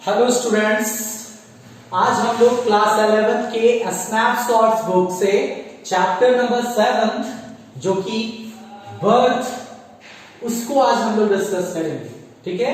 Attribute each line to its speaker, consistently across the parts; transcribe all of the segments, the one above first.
Speaker 1: Hello students, आज हम लोग क्लास 11 के स्नैपशॉट्स बुक से चैप्टर नंबर 7 जो कि बर्थ, उसको आज हम लोग डिस्कस करेंगे। ठीक है,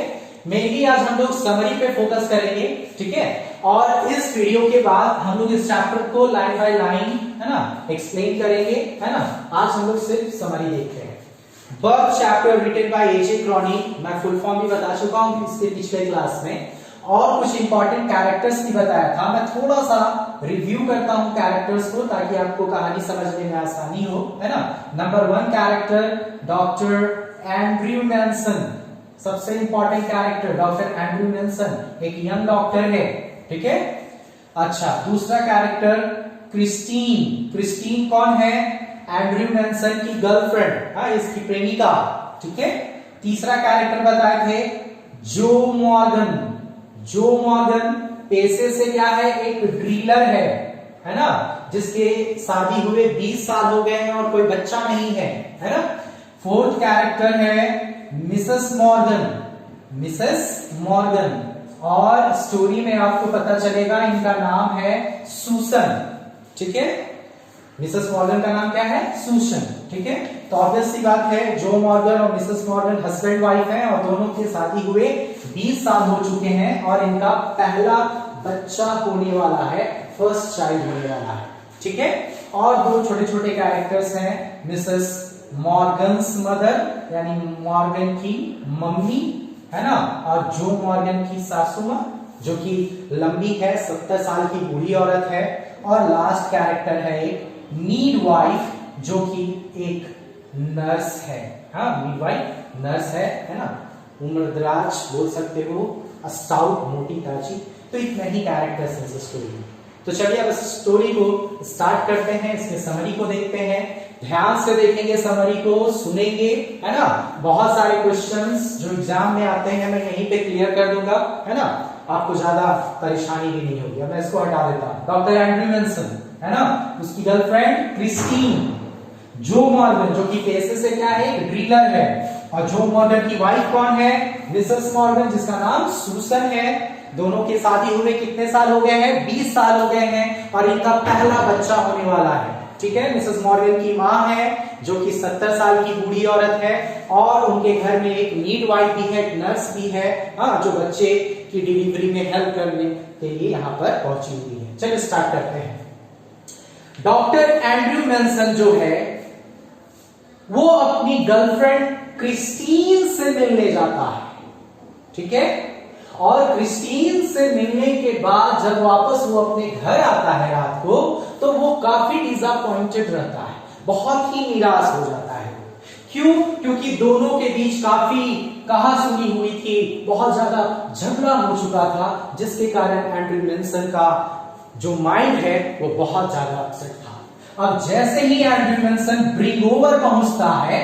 Speaker 1: मेनली आज हम लोग समरी पे फोकस करेंगे। ठीक है, और इस वीडियो के बाद हम लोग इस चैप्टर को लाइन बाय लाइन है ना एक्सप्लेन करेंगे, है ना। आज हम लोग सिर्फ समरी देखते हैं। Birth chapter written by AJ chronic, मैं फुल फॉर्म भी बता चुका हूं इसके पिछले क्लास में, और कुछ इंपॉर्टेंट कैरेक्टर्स भी बताया था। मैं थोड़ा सा रिव्यू करता हूं कैरेक्टर्स को ताकि आपको कहानी समझने में आसानी हो, है ना। Number 1 character doctor Andrew Nelson, सबसे important character doctor Andrew Nelson, एक यंग डॉक्टर है। ठीक है, अच्छा, दूसरा कैरेक्टर क्रिस्टीन। क्रिस्टीन कौन है? एंड्रयू नेल्सन की गर्लफ्रेंड, हाँ, इसकी प्रेमिका। ठीक है, तीसरा कैरेक्टर बताए थे जो मॉर्गन। जो मॉर्गन पेशे से क्या है? एक ड्रिलर है ना, जिसके शादी हुए 20 साल हो गए हैं और कोई बच्चा नहीं है ना। फोर्थ कैरेक्टर है मिसेस मॉर्गन। मिसेस मॉर्गन, और स्टोरी में आपको पता चलेगा इनका नाम है सूसन। ठीक है, मिसेस मॉर्गन का नाम क्या है? सूसन। ठीक है, तो ऑब्वियस सी बात है जो मॉर्गन और मिसेस मॉर्गन हस्बैंड वाइफ हैं और दोनों की शादी हुए 20 साल हो चुके हैं और इनका पहला बच्चा होने वाला है, फर्स्ट चाइल्ड होने वाला है। ठीक है, और दो छोटे छोटे कैरेक्टर्स हैं, मिसेस मॉर्गन्स मदर यानी मॉर्गन की मम्मी, है ना, और जो मॉर्गन की सासू मां जो कि लंबी है, 70 साल की बूढ़ी औरत है। और लास्ट कैरेक्टर है एक मिडवाइफ जो कि एक नर्स है। हाँ, मिडवाइफ नर्स है ना, उम्रदराज बोल सकते हो, स्टाउट, मोटी ताजी। तो इतने ही कैरेक्टर्स हैं इस स्टोरी में। तो चलिए अब स्टोरी को स्टार्ट करते हैं, इसके समरी को देखते हैं। ध्यान से देखेंगे समरी को, सुनेंगे, है ना। बहुत सारे क्वेश्चंस जो एग्जाम में आते हैं मैं यहीं पे क्लियर कर दूंगा, है ना, आपको ज्यादा परेशानी भी नहीं होगी। मैं इसको हटा देता हूं। डॉक्टर एंड्रयू नेल्सन, है ना, उसकी गर्लफ्रेंड क्रिस्टीन, जो मॉर्गन जो कि पेशे से क्या है? एक ड्रिलर है, और जो मॉर्गन की वाइफ कौन है? मिसेस मॉर्गन, जिसका नाम सूसन है। दोनों की शादी हुए कितने साल हो गए हैं? 20 साल हो गए हैं, और इनका पहला बच्चा होने वाला है। ठीक है, मिसेस मॉर्गन की मां है जो कि 70 साल की बूढ़ी औरत है, और उनके घर में एक मिडवाइफ भी है, एक नर्स भी है, हाँ, जो बच्चे की डिलीवरी में हेल्प करने के लिए यहाँ पर पहुंची हुई है। चलिए स्टार्ट करते हैं। डॉक्टर एंड्रयू नेल्सन जो है वो अपनी गर्लफ्रेंड क्रिस्टीन से मिलने जाता है। ठीक है, और क्रिस्टीन से मिलने के बाद जब वापस वो अपने घर आता है रात को, तो वो काफी डिसअपॉइंटेड रहता है, बहुत ही निराश हो जाता है। क्यों? क्योंकि दोनों के बीच काफी कहा सुनी हुई थी, बहुत ज्यादा झगड़ा हो चुका था, जिसके कारण एंड्रयू नेल्सन का जो माइंड है वो बहुत ज्यादा अपसेट था। अब जैसे ही एंड्रयू नेल्सन ब्रिंगओवर पहुंचता है,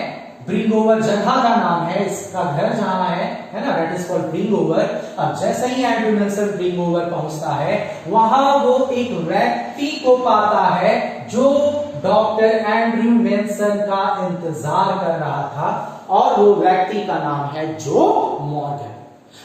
Speaker 1: ब्रिंगओवर जगह का नाम है, इसका घर जहां है ना, दैट इज कॉल्ड ब्रिंगओवर। अब जैसे ही एंड्रयू नेल्सन ब्रिंगओवर पहुंचता है, वहां वो एक व्यक्ति को पाता है जो डॉक्टर एंड्रयू नेल्सन का इंतजार कर रहा था, और वो व्यक्ति का नाम है जो मॉर्गन।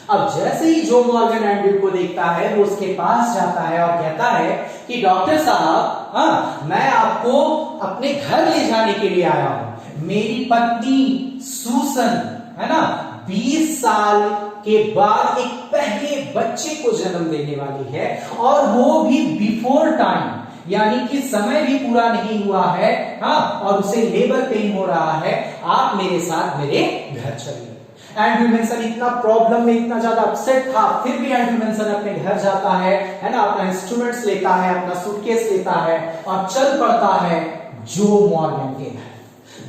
Speaker 1: अब जैसे ही जो मॉर्गन एंड्रयू को देखता है, वो उसके पास जाता है और कहता है कि डॉक्टर साहब, हाँ, मैं आपको अपने घर ले जाने के लिए आया हूं। मेरी पत्नी सूसन, है ना, 20 साल के बाद एक पहले बच्चे को जन्म देने वाली है, और वो भी बिफोर टाइम, यानी कि समय भी पूरा नहीं हुआ है, हाँ, और उसे लेबर पेन हो रहा है। आप मेरे साथ मेरे घर चलिए। एंड्रयू नेल्सन इतना प्रॉब्लम में, इतना ज्यादा अपसेट था, फिर भी एंड्रयू नेल्सन अपने घर जाता है ना, अपना इंस्ट्रूमेंट्स लेता है, अपना सूटकेस लेता है और चल पड़ता है जो मॉर्गन के घर।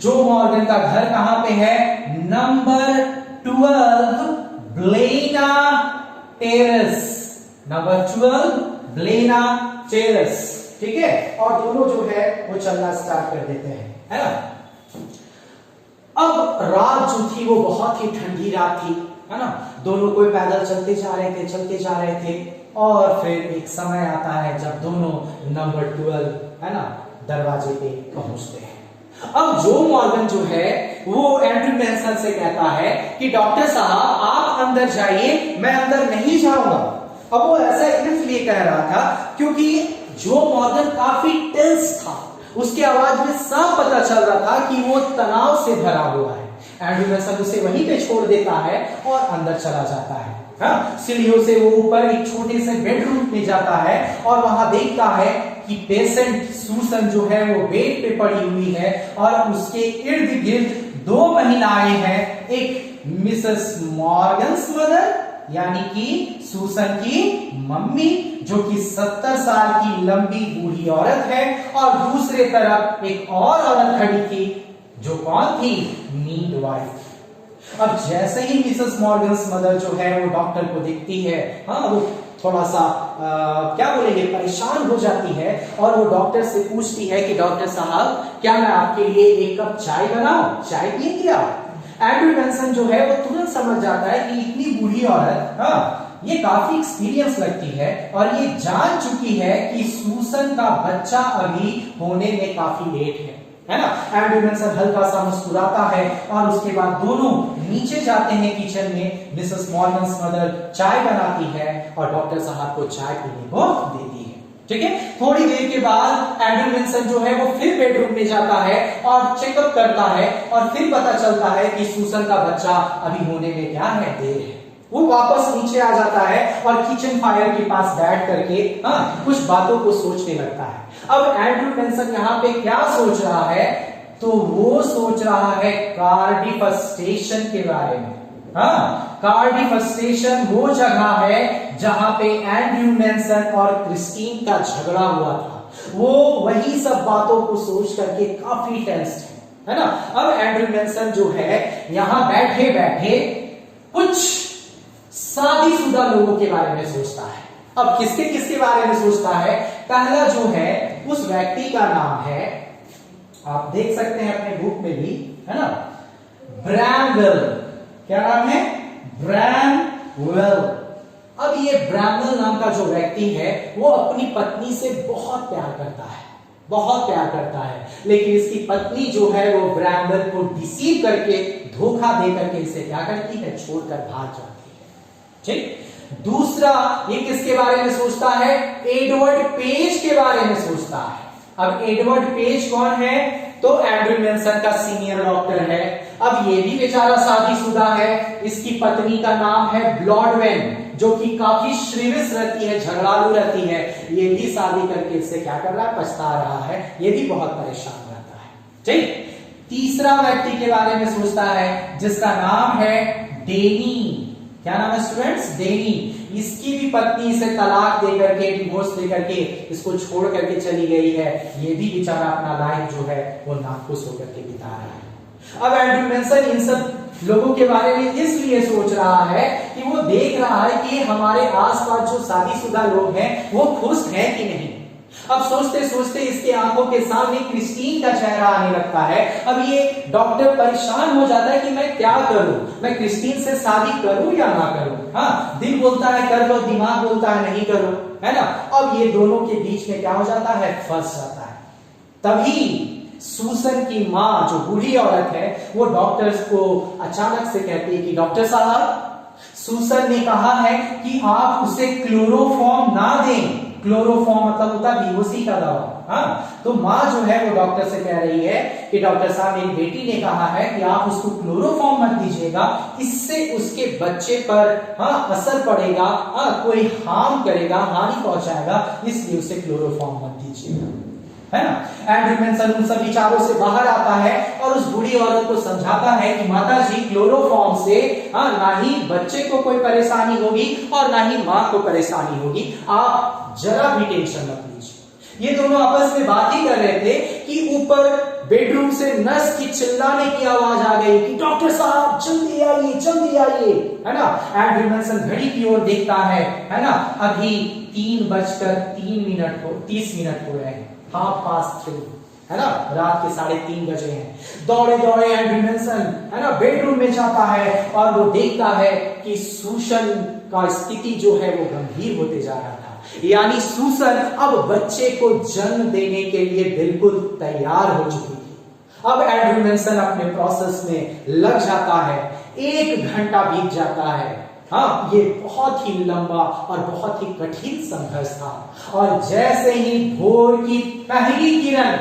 Speaker 1: जो मॉर्गन का घर कहां पे है? Number 12 Blaina Terrace, number 12 Blaina Terrace. ठीक है, और दोनों जो है वो चलना स्टार्ट कर देते हैं, है ना। अब रात जो थी वो बहुत ही ठंडी रात थी, है ना। दोनों कोई पैदल चलते जा रहे थे, और फिर एक समय आता है जब दोनों नंबर 12, है ना, दरवाजे पे पहुंचते हैं। अब जो मॉर्गन जो है वो एंड्रयू नेल्सन से कहता है कि डॉक्टर साहब आप अंदर जाइए, मैं अंदर नहीं जाऊंगा। अब वो ऐसा इसलिए कह रहा था क्योंकि जो मॉर्गन काफी टेंस था, उसकी आवाज में साफ पता चल रहा था कि वो तनाव से भरा हुआ है। एंड्रयू विल्सन उसे वहीं पे छोड़ देता है और अंदर चला जाता है। सीढ़ियों से वो ऊपर एक छोटे से बेडरूम में जाता है और वहां देखता है कि पेशेंट सूसन जो है वो बेड पे पड़ी हुई है और उसके इर्द गिर्द 2 महिलाएं हैं, एक मिसेस मॉर्गन्स मदर यानी कि सूसन की मम्मी जो कि 70 साल की लंबी बूढ़ी औरत है, और दूसरे तरफ एक और औरत खड़ी थी जो कौन थी? मिडवाइफ। अब जैसे ही मिसेस मॉर्गन्स मदर जो है वो डॉक्टर को दिखती है, वो थोड़ा सा क्या बोलेंगे, परेशान हो जाती है और वो डॉक्टर से पूछती है कि डॉक्टर साहब क्या मैं आपके लिए 1 कप चाय बनाऊं, चाय पिएंगे आप? एंड्रयू विल्सन जो है वो तुरंत समझ जाता है कि इतनी बूढ़ी औरत ये काफी एक्सपीरियंस लगती है और ये जान चुकी है कि सूसन का बच्चा अभी होने में काफी लेट है ना। एंड्रयू विल्सन हल्का सा मुस्कुराता है और उसके बाद दोनों नीचे जाते हैं किचन में। मिसेस मॉर्गन्स मदर चाय बनाती है और डॉक्टर साहब को चाय पीने को देती है। ठीक है, थोड़ी देर के बाद एंड्रयू विल्सन जो है वो फिर बेडरूम में जाता है और चेकअप करता है और फिर पता चलता है कि सूसन का बच्चा अभी होने में क्या है, देर है। वो वापस नीचे आ जाता है और किचन फायर के पास बैठ करके कुछ बातों को सोचने लगता है। अब एंड्रयू विल्सन यहाँ पे क्या सोच रहा है? तो वो सोच रहा है कार्डिफ स्टेशन के बारे में। कार्डिफ स्टेशन वो जगह है जहां पे एंड्रयू विल्सन और क्रिस्टीन का झगड़ा हुआ था। वो वही सब बातों को सोच करके काफी टेंस है ना। अब एंड्रयू विल्सन जो है यहां बैठे बैठे कुछ शादीशुदा लोगों के बारे में सोचता है। अब किसके किसके बारे में सोचता है? पहला जो है उस व्यक्ति का नाम है, आप देख सकते हैं अपने बुक में भी, है ना, ब्रैमवेल। क्या नाम है? ब्रैमवेल। अब ये ब्रैमवेल नाम का जो व्यक्ति है वो अपनी पत्नी से बहुत प्यार करता है, बहुत प्यार करता है, लेकिन इसकी पत्नी जो है वो ब्रैमवेल को डिसीव करके, धोखा दे करके इसे क्या करती है? छोड़कर भाग जाती है। ठीक। दूसरा, ये किसके बारे में सोचता है? एडवर्ड पेज के बारे में सोचता है। अब एडवर्ड पेज कौन है? तो एंड्रयू विल्सन का सीनियर डॉक्टर है। अब ये भी बेचारा शादीशुदा है। इसकी पत्नी का नाम है ब्लॉडवेन जो कि काफी श्रीविस रहती है, झगड़ालू रहती है। ये भी शादी करके इससे क्या कर रहा है? पछता रहा है। ये भी बहुत परेशान रहता है। ठीक। तीसरा व्यक्ति के बारे में सोचता है जिसका नाम है डेनी। क्या नाम है स्टूडेंट्स? डेनी। इसकी भी पत्नी इसे तलाक दे करके, डिवोर्स दे करके इसको छोड़ करके चली गई है। ये भी बेचारा अपना लाइफ जो है वो नाखुश होकर के बिता रहा है। अब एंड्रयू विल्सन इन सब लोगों के बारे में इसलिए सोच रहा है कि वो देख रहा है कि हमारे आसपास जो शादीशुदा लोग हैं वो खुश हैं कि नहीं। अब सोचते सोचते इसके आंखों के सामने क्रिस्टीन का चेहरा आने लगता है। अब ये डॉक्टर परेशान हो जाता है कि मैं क्या करूं, मैं क्रिस्टीन से शादी करूं या ना करूं। दिल बोलता है कर लो, दिमाग बोलता है नहीं करो, है ना। अब ये दोनों के बीच में क्या हो जाता है? फंस जाता है। तभी सूसन की मां जो बूढ़ी औरत है वो डॉक्टर को अचानक से कहती है कि डॉक्टर साहब, सूसन ने कहा है कि आप उसे क्लोरोफॉर्म ना दें। क्लोरोफॉर्म मतलब होता है बेहोशी का दवा। तो माँ जो है वो डॉक्टर से कह रही है कि डॉक्टर साहब, मेरी बेटी ने कहा है कि आप उसको क्लोरोफॉर्म मत दीजिएगा, इससे उसके बच्चे पर असर पड़ेगा, कोई हार्म करेगा, हानि पहुंचाएगा, इसलिए उसे क्लोरोफॉर्म मत दीजिएगा, है ना। एंड्रयू विल्सन उन सब विचारों से बाहर आता है और उस बूढ़ी औरत को समझाता है कि माता जी, क्लोरोफॉर्म से ना ही बच्चे को कोई परेशानी होगी और ना ही मां को परेशानी होगी, आप जरा भी टेंशन मत लीजिए। ये दोनों आपस में बात ही कर रहे थे कि ऊपर बेडरूम से नर्स की चिल्लाने की आवाज आ गई कि डॉक्टर साहब जल्दी आइए, जल्दी आइए, है ना। एंड्रयू विल्सन घड़ी की ओर देखता है ना। अभी 3:30 हो रहे हैं, 3:30, है ना, रात के 3:30 बजे हैं। दौड़े दौड़े एंड्रयू विल्सन, है ना, बेडरूम में जाता है और वो देखता है कि सूसन का स्थिति जो है वो गंभीर होते जा रहा था। यानी सूसन अब बच्चे को जन्म देने के लिए बिल्कुल तैयार हो चुकी थी। अब एंड्रयू विल्सन अपने प्रोसेस में लग जाता है। 1 घंटा बीत जाता है। हाँ, ये बहुत ही लंबा और बहुत ही कठिन संघर्ष था। और जैसे ही भोर की पहली किरण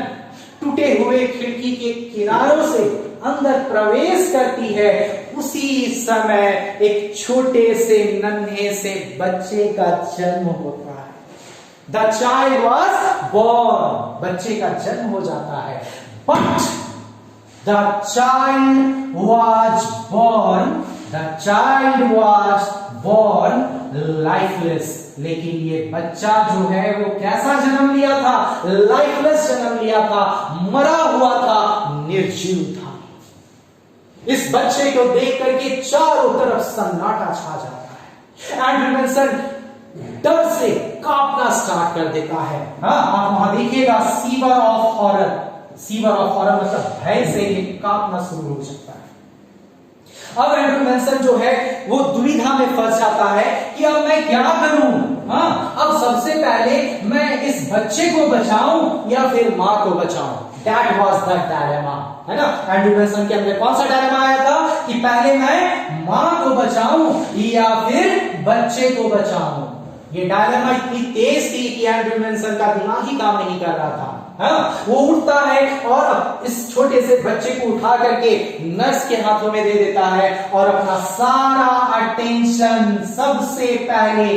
Speaker 1: टूटे हुए खिड़की के किनारों से अंदर प्रवेश करती है, उसी समय एक छोटे से नन्हे से बच्चे का जन्म होता है। द चाइल्ड वॉज बॉर्न, बच्चे का जन्म हो जाता है। But the child was born, the child was born lifeless. लेकिन ये बच्चा जो है वो कैसा जन्म लिया था? लाइफलेस जन्म लिया था, मरा हुआ था, निर्जीव था। इस बच्चे को देख करके चारों तरफ सन्नाटा छा जाता है। एंड्रू मेंसन डर से कांपना स्टार्ट कर देता है। हाँ, आप वहां देखिएगा, sewer of horror, sewer of horror मतलब भय से ये कांपना शुरू हो जाता है। अब एंड्रू मेंसन जो है वो दुविधा में फंस जाता है कि अब मैं क्या करूं। हाँ, अब सबसे पहले मैं इस बच्चे को बचाऊं या फिर मां को बचाऊं। That was the dilemma, है ना। एंड्रू मेंसन के अंदर कौन सा डायलेमा आया था कि पहले मैं मां को बचाऊं या फिर बच्चे को बचाऊं। ये डायलेमा इतनी तेज थी कि एंड्रू मेंसन का दिमाग ही काम नहीं कर रहा था। हाँ, वो उठता है और इस छोटे से बच्चे को उठा करके नर्स के हाथों में दे देता है और अपना सारा अटेंशन सबसे पहले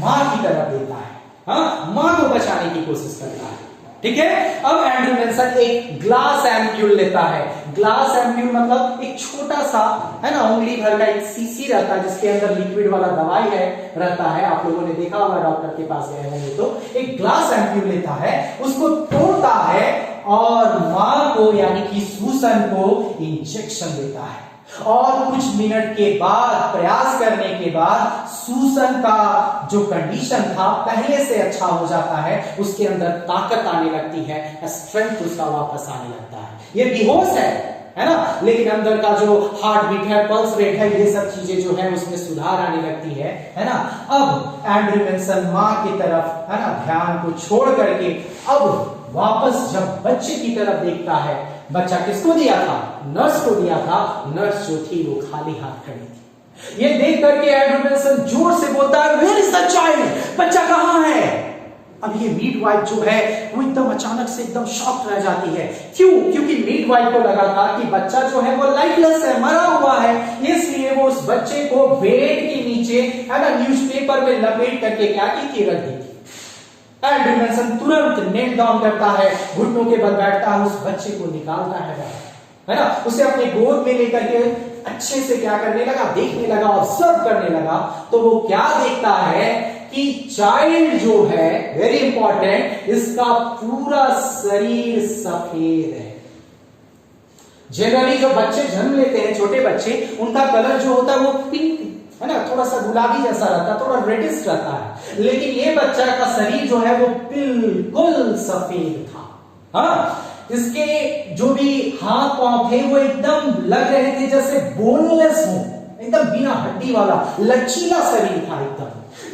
Speaker 1: मां की तरफ देता है। हाँ, मां को बचाने की कोशिश करता है। ठीक है। अब एंड्रू मेंसन एक ग्लास एम्प्यूल लेता है। ग्लास एम्प्यूल मतलब एक छोटा सा, है ना, उंगली भर का एक सीसी रहता है जिसके अंदर लिक्विड वाला दवाई है रहता है। आप लोगों ने देखा होगा, डॉक्टर के पास गए होंगे तो। एक ग्लास एम्प्यूल लेता है, उसको तोड़ता है और मां को यानी कि सूसन को इंजेक्शन देता है। और कुछ मिनट के बाद, प्रयास करने के बाद, सूसन का जो कंडीशन था पहले से अच्छा हो जाता है। उसके अंदर ताकत आने लगती है, स्ट्रेंथ उसका वापस आने लगता है। ये बेहोश है ना, लेकिन अंदर का जो हार्ट बीट है, पल्स रेट है, ये सब चीजें जो है उसमें सुधार आने लगती है ना। अब एंड्रू मेंसन मां की तरफ, है ना, ध्यान को छोड़ करके अब वापस जब बच्चे की तरफ देखता है, बच्चा किसको दिया था? नर्स को दिया था। नर्स जो थी वो खाली हाथ खड़ी थी। ये देख करके एंड्रू मेंसन जोर से बोलता है, वेयर इज द चाइल्ड? बच्चा कहां है? अब ये मिडवाइफ जो है वो एकदम अचानक से एकदम शॉक्ड रह जाती है। क्यों? क्योंकि मिडवाइफ को लगा था कि बच्चा जो है वो लाइफलेस है, मरा हुआ है, इसलिए वो उस बच्चे को बेड के नीचे, है ना, न्यूज़पेपर में लपेट करके क्या की थी? रख दी थी। एंड्रू मेंसन तुरंत नेल डाउन करता है, घुटनों के बल बैठता है, उस बच्चे को निकालता है ना, उसे अपने गोद में लेकर के अच्छे से क्या करने लगा? देखने लगा, ऑब्जर्व करने लगा। तो वो क्या देखता है कि चाइल्ड जो है, वेरी इंपॉर्टेंट, इसका पूरा शरीर सफेद है। जनरली जो बच्चे जन्म लेते हैं, छोटे बच्चे, उनका कलर जो होता है वो पिंक, है ना, थोड़ा सा गुलाबी जैसा रहता है, थोड़ा रेडिश रहता है। लेकिन ये बच्चा का शरीर जो है वो बिल्कुल सफेद था। हाँ, इसके जो भी हाथ पांव थे वो एकदम लग रहे थे जैसे बोनलेस हो, एकदम बिना हड्डी वाला लचीला शरीर था,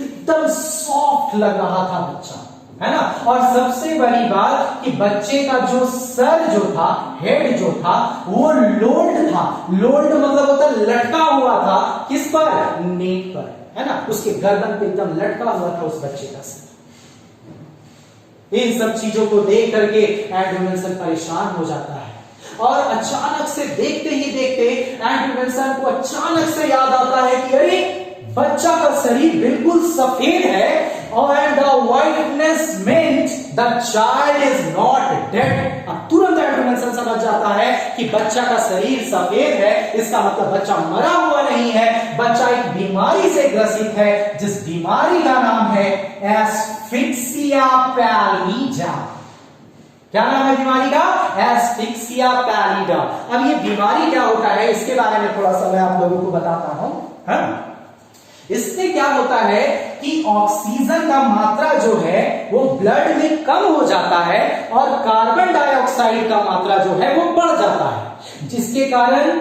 Speaker 1: एकदम सॉफ्ट लग रहा था बच्चा, है ना। और सबसे बड़ी बात कि बच्चे का जो सर जो था, हेड जो था, वो लोल्ड था। लोल्ड मतलब होता है लटका हुआ था। किस पर? नेक पर, है ना, उसके गर्दन पे एकदम लटका हुआ था उस बच्चे का सर। इन सब चीजों को देख करके एंड्रू मेंसन परेशान हो जाता है। और अचानक से, देखते ही देखते, एंड्रू मेंसन को अचानक से याद आता है कि अरे, बच्चा का शरीर बिल्कुल सफेद है और the whiteness meant the child is not dead. तुरंत एंड्रू मेंसन समझ जाता है कि बच्चा का शरीर सफेद है, इसका मतलब बच्चा मरा हुआ नहीं है, बच्चा एक बीमारी से ग्रसित है, जिस बीमारी का नाम है एस्फिक्सिया पैलिडा। क्या नाम है बीमारी का? एस्फिक्सिया पैलिडा। अब ये बीमारी क्या होता है, इसके बारे में थोड़ा सा मैं आप लोगों को बताता हूं। हाँ? इससे क्या होता है कि ऑक्सीजन का मात्रा जो है वो ब्लड में कम हो जाता है और कार्बन डाइऑक्साइड का मात्रा जो है वो बढ़ जाता है, जिसके कारण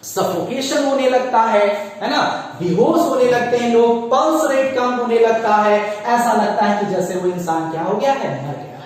Speaker 1: सफोकेशन होने लगता है ना, बेहोश होने लगते हैं लोग, पल्स रेट कम होने लगता है, ऐसा लगता है कि जैसे वो इंसान क्या हो गया है, मर गया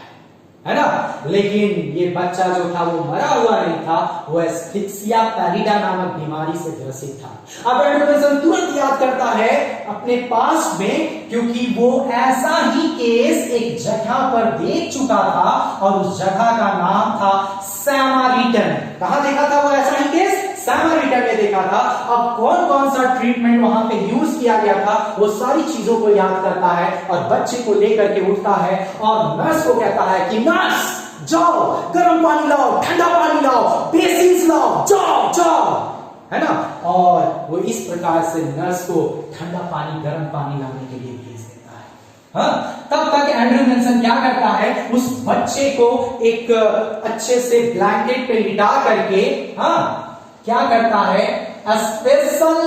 Speaker 1: है ना। लेकिन ये बच्चा जो था वो मरा हुआ नहीं था, वो एस्फिक्सिया पैलिडा नामक बीमारी से ग्रसित था। अब एंड्रू बेंसन तुरंत याद करता है अपने पास में, क्योंकि वो ऐसा ही केस एक जगह पर देख चुका था और उस जगह का नाम था सैमारिटन। कहां देखा था वो ऐसा ही केस? सैमारिटन में देखा था। अब कौन कौन सा ट्रीटमेंट वहां पे यूज किया गया था वो सारी चीजों को याद करता है और बच्चे को लेकर के उठता है और नर्स को कहता है कि नर्स जाओ, गर्म पानी लाओ, ठंडा पानी लाओ, बेसिन लाओ, जाओ जाओ, है ना। और वो इस प्रकार से नर्स को ठंडा पानी, गर्म पानी लाने के लिए भेज देता है। हाँ, तब तक एंड्रू बेंसन क्या करता है, उस बच्चे को एक अच्छे से ब्लैंकेट पे लिटा करके क्या करता है, स्पेशल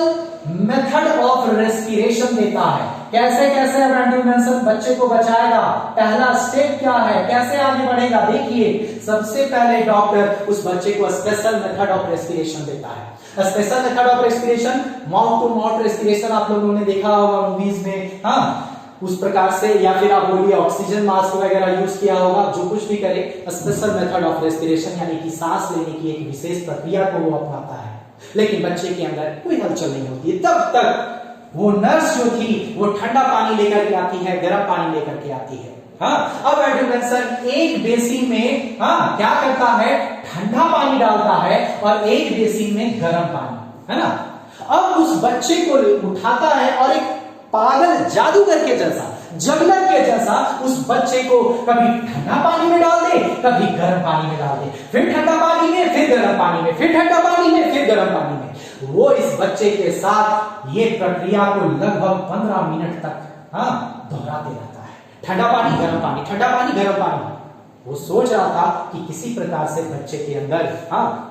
Speaker 1: मेथड ऑफ रेस्पिरेशन देता है। कैसे कैसे अब एंड्रू बेंसन बच्चे को बचाएगा, पहला स्टेप क्या है, कैसे आगे बढ़ेगा, देखिए। सबसे पहले डॉक्टर उस बच्चे को स्पेशल मेथड ऑफ रेस्पिरेशन देता है। Special method of respiration, mouth to mouth respiration आप लोगों ने देखा होगा मूवीज में, उस प्रकार से, या फिर आप बोलिए ऑक्सीजन मास्क वगैरह यूज किया होगा। जो कुछ भी करे, स्पेशल मेथड ऑफ रेस्पिरेशन यानी कि सांस लेने की एक विशेष प्रक्रिया को वो अपनाता है। लेकिन बच्चे के अंदर कोई हलचल नहीं होती है। तब तक वो नर्स जो थी वो ठंडा पानी लेकर के आती है, गर्म पानी लेकर के आती है। अब एंड्रू बेंसन एक बेसिन में क्या करता है, ठंडा पानी डालता है और एक बेसिन में गर्म पानी, है ना। अब उस बच्चे को उठाता है और एक पागल जादूगर के जैसा, जंगलर के जैसा उस बच्चे को कभी ठंडा पानी में डाल दे, कभी गर्म पानी में डाल दे, फिर ठंडा पानी में, फिर गर्म पानी में, फिर ठंडा पानी में, फिर गर्म पानी में। वो इस बच्चे के साथ ये प्रक्रिया को लगभग 15 मिनट तक दोहराते रहता है। ठंडा पानी, गर्म पानी, ठंडा पानी, गर्म पानी। वो सोच रहा था कि किसी प्रकार से बच्चे के अंदर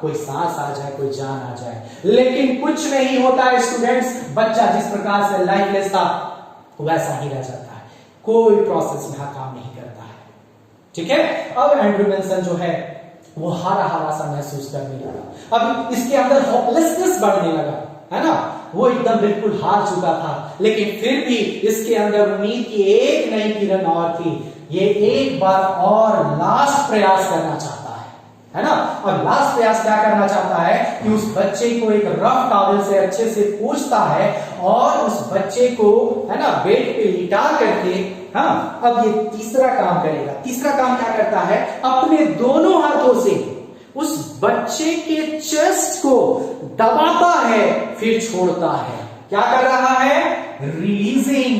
Speaker 1: कोई सांस आ जाए, कोई जान आ जाए, लेकिन कुछ नहीं होता है स्टूडेंट्स। बच्चा जिस प्रकार से लाइफलेस था वैसा ही रह जाता है, कोई प्रोसेस यहां काम नहीं करता है। ठीक है। अब एंड्रू बेंसन जो है वो हारा हारा सा महसूस करने लगा। अब इसके अंदर होपलेसनेस बढ़ने लगा, है ना। वो एकदम बिल्कुल हार चुका था, लेकिन फिर भी इसके अंदर उम्मीद की एक नई किरण और थी। ये एक बार और लास्ट प्रयास करना चाहता है ना। और लास्ट प्रयास क्या करना चाहता है कि उस बच्चे को एक रफ टॉवल से अच्छे से पोंछता है और उस बच्चे को, है ना, बेड पे लिटा करके, अब ये तीसरा काम करेगा। तीसरा काम क्या करता है, अपने दोनों हाथों से उस बच्चे के चेस्ट को दबाता है, फिर छोड़ता है। क्या कर रहा है, रिलीजिंग,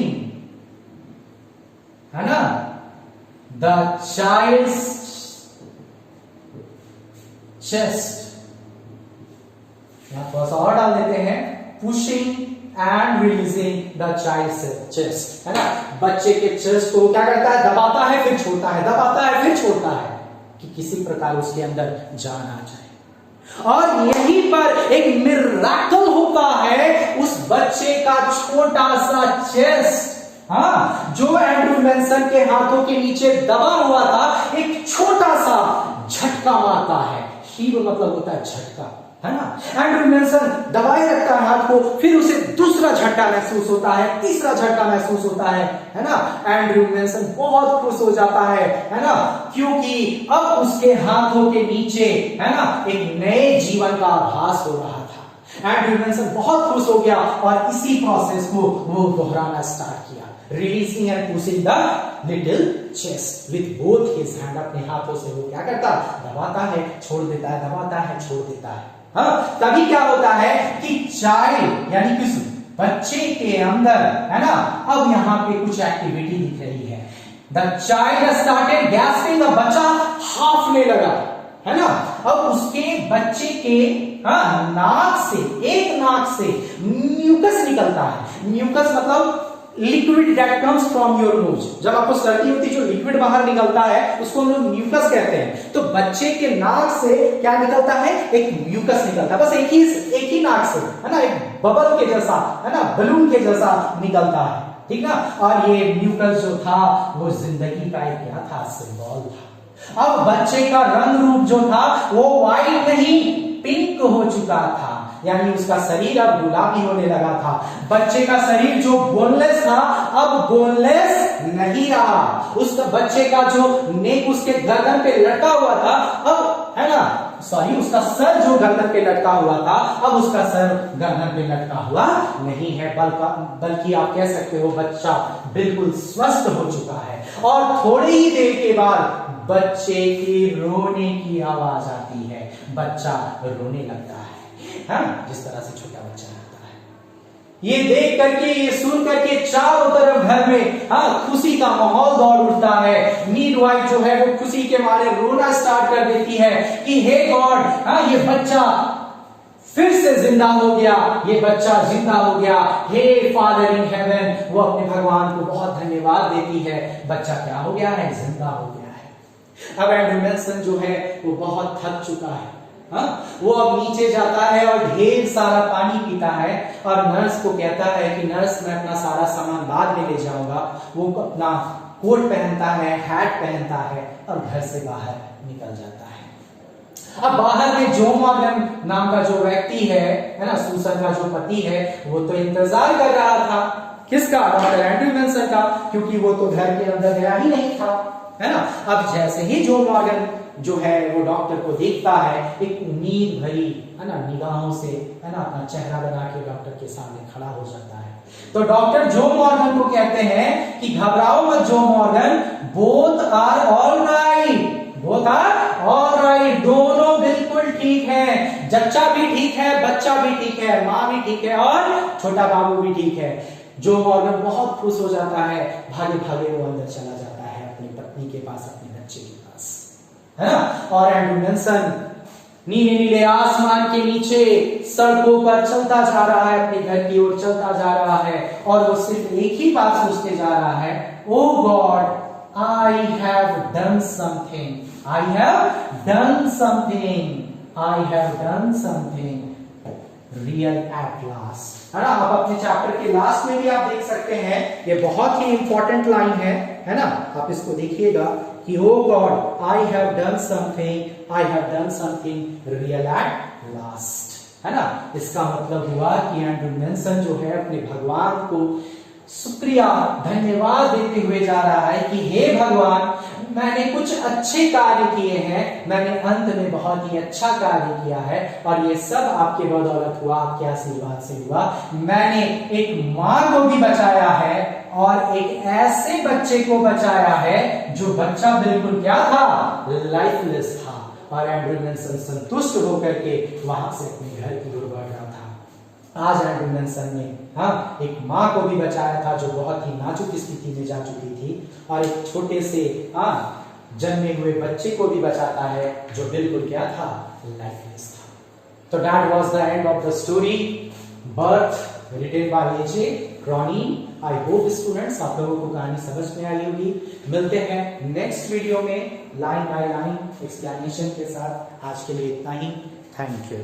Speaker 1: है ना, द चाइल्ड्स चेस्ट। यहां थोड़ा सा और डाल देते हैं, pushing and releasing the child's chest, है ना। बच्चे के चेस्ट को क्या करता है, दबाता है फिर छोड़ता है, दबाता है फिर छोड़ता है, कि किसी प्रकार उसके अंदर जान आ जाए। और यहीं पर एक मिरेकल होता है, उस बच्चे का छोटा सा चेस्ट, जो एंड्रू बेंसन के हाथों के नीचे दबा हुआ था, एक छोटा सा झटका मारता है। हीव मतलब होता है झटका, है ना। एंड्रू बेंसन दबाए रखता है हाथ को, फिर उसे दूसरा झटका महसूस होता है, तीसरा झटका महसूस होता है ना। एंड्रू बेंसन बहुत खुश हो जाता है ना, क्योंकि अब उसके हाथों के नीचे, है ना, एक नए जीवन का आभास हो रहा था। एंड्रू बेंसन बहुत खुश हो गया और इसी प्रोसेस को वो दोहराना स्टार्ट किया। Releasing and pushing the little chest with both his hand। अपने हाथों से वो क्या करता, दबाता है, छोड़ देता है, दबाता है, छोड़ देता है। तभी क्या होता है कि चाइल्ड यानी कि बच्चे के अंदर, है ना, अब यहाँ पे कुछ एक्टिविटी दिख रही है। द चाइल्ड स्टार्टेड गैस्पिंग, बच्चा हाफने लगा, है ना। अब उसके बच्चे के नाक से, एक नाक से म्यूकस निकलता है। म्यूकस मतलब liquid that comes from your nose. जब आपको सर्दी होती है, जो लिक्विड बाहर निकलता है उसको हम लोग म्यूकस कहते हैं। तो बच्चे के नाक से क्या निकलता है, एक म्यूकस निकलता है, बस एक ही नाक से, है ना, एक बबल के जैसा, है ना, बलून के जैसा निकलता है, ठीक ना। और ये म्यूकस जो था वो जिंदगी का एक क्या था, सिंबल था। अब बच्चे का रंग रूप जो था वो व्हाइट नहीं, पिंक हो चुका था, यानी उसका शरीर अब गुलाबी होने लगा था। बच्चे का शरीर जो बोनलेस था अब अब बोनलेस नहीं रहा। उस बच्चे का जो नेक उसके गर्दन पे लटका हुआ था, अब है ना, सॉरी, उसका सर जो गर्दन पे लटका हुआ था, अब उसका सर गर्दन पे लटका हुआ नहीं है, बल्कि आप कह सकते हो बच्चा बिल्कुल स्वस्थ हो चुका है। और थोड़ी ही देर के बाद बच्चे की रोने की आवाज आती है, बच्चा रोने लगता है, हाँ, जिस तरह से छोटा बच्चा लगता है। ये देख करके, ये सुन करके चारों तरफ घर में खुशी का माहौल दौड़ उठता है। मीडवाइफ जो है वो खुशी के मारे रोना स्टार्ट कर देती है कि हे गॉड, ये बच्चा फिर से जिंदा हो गया, ये बच्चा जिंदा हो गया, हे फादर इन हेवन। वो अपने भगवान को बहुत धन्यवाद देती है, बच्चा क्या हो गया है, जिंदा हो गया है। अब एंड्रू नेल्सन जो है वो बहुत थक चुका है, वो अब नीचे जाता है और ढेर सारा पानी पीता है और नर्स को कहता है कि नर्स, मैं अपना सारा सामान बाद में ले जाऊंगा। वो अपना कोट पहनता है, हैट पहनता है और घर से बाहर निकल जाता है। अब बाहर में जो मॉर्गन नाम का जो व्यक्ति है ना, सूसन का जो पति है, वो तो इंतजार कर रहा था, किसका, डॉक्टर एंड्रू नेल्सन का, क्योंकि वो तो घर के अंदर गया ही नहीं था, है ना। अब जैसे ही जो मॉर्गन जो है वो डॉक्टर को देखता है, एक उम्मीद भरी, है ना, निगाहों से, है ना, अपना चेहरा बना के डॉक्टर के सामने खड़ा हो जाता है। तो डॉक्टर जो मॉर्गन को कहते हैं कि घबराओ मत जो Morgan, both are all right, both are all right, दोनों बिल्कुल ठीक है, जच्चा भी ठीक है, बच्चा भी ठीक है, माँ भी ठीक है और छोटा बाबू भी ठीक है। जो मॉर्गन बहुत खुश हो जाता है, भागे भागे वो अंदर चला जाता है अपनी पत्नी के पास, अपने बच्चे के पास, है ना। और एंड्रू नेल्सन नीले नीले आसमान के नीचे सड़कों पर चलता जा रहा है, अपने घर की ओर चलता जा रहा है और वो सिर्फ एक ही बात सोचते जा रहा है, O God, I have done something, I have done something, I have done something real at last, है ना। आप अपने चैप्टर के लास्ट में भी आप देख सकते हैं, ये बहुत ही इंपॉर्टेंट लाइन है ना, आप इसको देखिएगा कि O God, I have done something, I have done something real at last, है ना। इसका मतलब हुआ कि एंड्रू नेल्सन जो है अपने भगवान को शुक्रिया, धन्यवाद देते हुए जा रहा है कि हे भगवान, मैंने कुछ अच्छे कार्य किए हैं, मैंने अंत में बहुत ही अच्छा कार्य किया है और ये सब आपके बदौलत हुआ, आपके आशीर्वाद से हुआ। मैंने एक माँ को भी बचाया है और एक ऐसे बच्चे को बचाया है जो बच्चा बिल्कुल क्या था, लाइफलेस था। और एंड्रू नेल्सन संतुष्ट होकर के वहां से अपने घर की ओर बढ़ रहा था। आज एंड्रू नेल्सन ने एक माँ को भी बचाया था जो बहुत ही नाजुक स्थिति में जा चुकी थी, और एक छोटे से जन्मे हुए बच्चे को भी बचाता है जो बिल्कुल क्या था, लाइफलेस था। तो that was the end of the story birth written by AJ Cronin. I hope students आप लोगों को कहानी समझ में आई होगी। मिलते हैं नेक्स्ट वीडियो में लाइन बाय लाइन एक्सप्लेनेशन के साथ। आज के लिए इतना ही, थैंक यू।